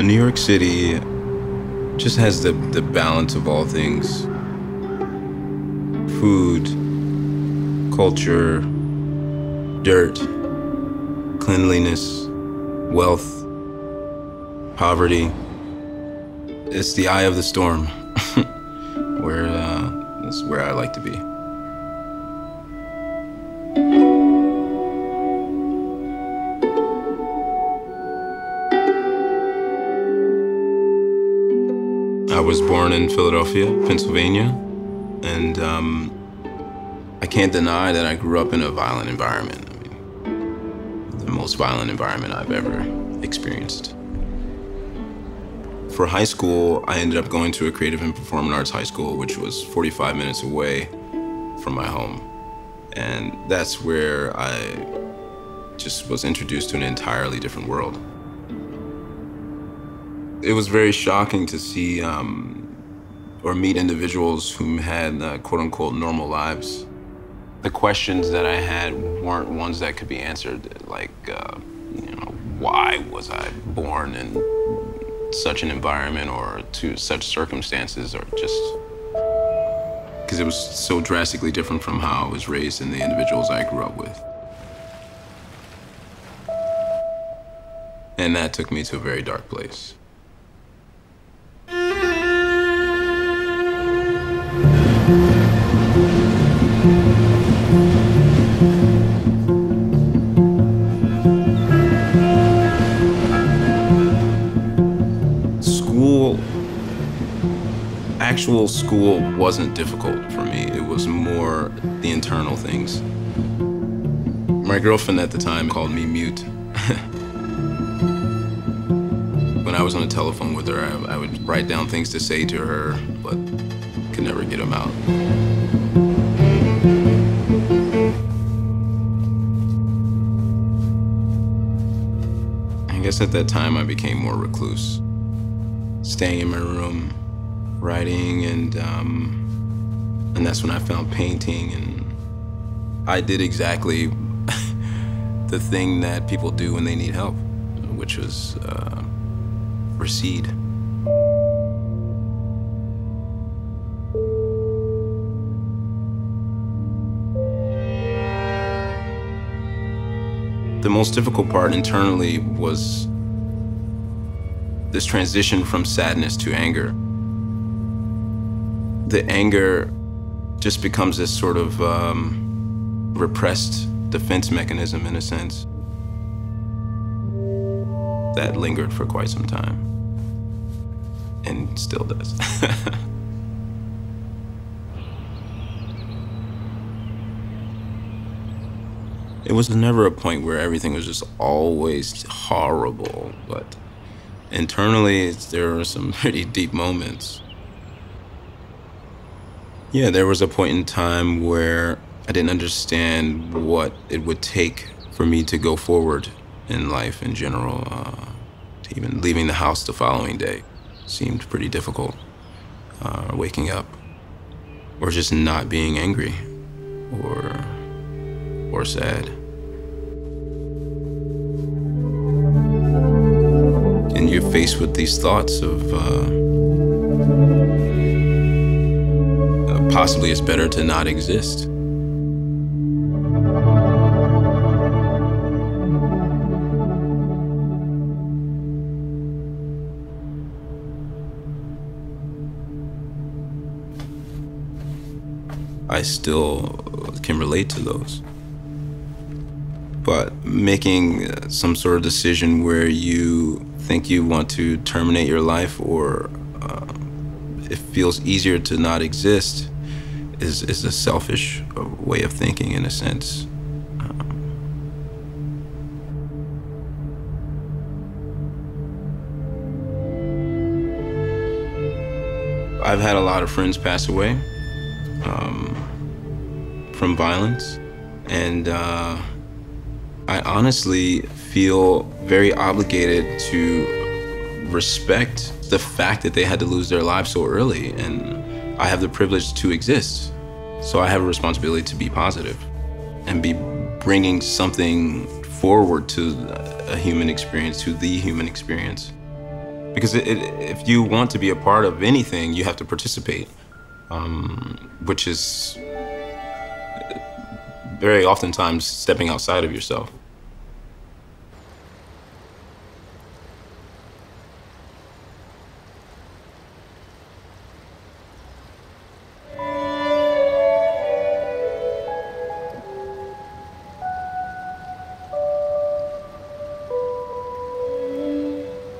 New York City just has the balance of all things. Food, culture, dirt, cleanliness, wealth, poverty. It's the eye of the storm, that's where I like to be. I was born in Philadelphia, Pennsylvania, and I can't deny that I grew up in a violent environment. I mean, the most violent environment I've ever experienced. For high school, I ended up going to a creative and performing arts high school, which was 45 minutes away from my home. And that's where I just was introduced to an entirely different world. It was very shocking to see or meet individuals who had quote-unquote normal lives. The questions that I had weren't ones that could be answered, like, why was I born in such an environment or to such circumstances, or just because it was so drastically different from how I was raised and the individuals I grew up with. And that took me to a very dark place. Actual school wasn't difficult for me. It was more the internal things. My girlfriend at the time called me mute. When I was on the telephone with her, I would write down things to say to her, but could never get them out. I guess at that time I became more recluse, staying in my room, writing, and that's when I found painting, and I did exactly the thing that people do when they need help, which was recede. The most difficult part internally was this transition from sadness to anger. The anger just becomes this sort of repressed defense mechanism, in a sense, that lingered for quite some time, and still does. It was never a point where everything was just always horrible, but internally there were some pretty deep moments. Yeah, there was a point in time where I didn't understand what it would take for me to go forward in life in general. To even leaving the house the following day seemed pretty difficult. Waking up, or just not being angry, or sad. And you're faced with these thoughts of possibly it's better to not exist. I still can relate to those. But making some sort of decision where you think you want to terminate your life, or it feels easier to not exist, is a selfish way of thinking, in a sense. I've had a lot of friends pass away from violence, and I honestly feel very obligated to respect the fact that they had to lose their lives so early, and I have the privilege to exist. So I have a responsibility to be positive and be bringing something forward to a human experience, to the human experience. Because if you want to be a part of anything, you have to participate, which is very oftentimes stepping outside of yourself.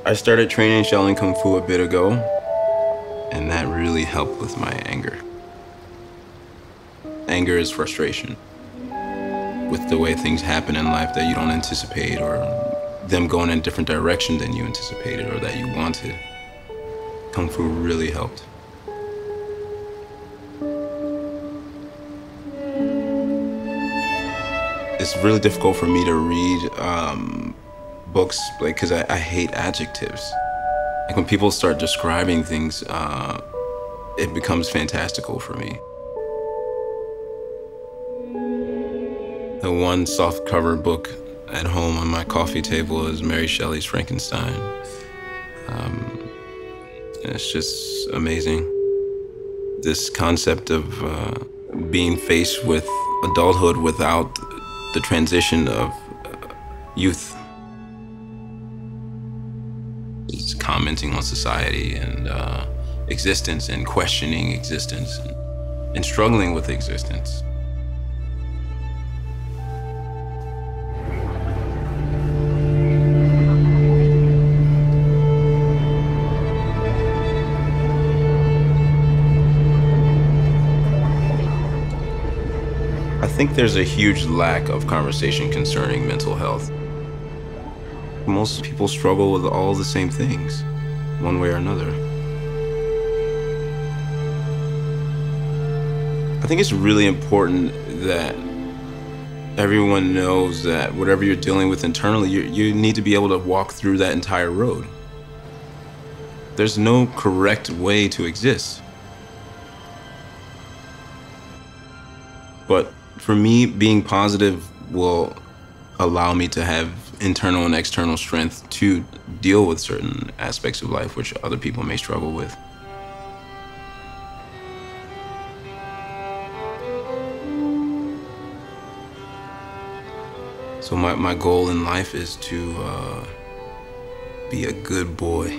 I started training Shaolin Kung Fu a bit ago, and that really helped with my anger. Anger is frustration with the way things happen in life that you don't anticipate, or them going in a different direction than you anticipated or that you wanted. Kung Fu really helped. It's really difficult for me to read books, like, because I hate adjectives. Like when people start describing things, it becomes fantastical for me. The one softcover book at home on my coffee table is Mary Shelley's Frankenstein. And it's just amazing. This concept of being faced with adulthood without the transition of youth. It's commenting on society and existence and questioning existence and struggling with existence. I think there's a huge lack of conversation concerning mental health. Most people struggle with all the same things, one way or another. I think it's really important that everyone knows that whatever you're dealing with internally, you need to be able to walk through that entire road. There's no correct way to exist. But for me, being positive will allow me to have internal and external strength to deal with certain aspects of life which other people may struggle with. So my goal in life is to be a good boy.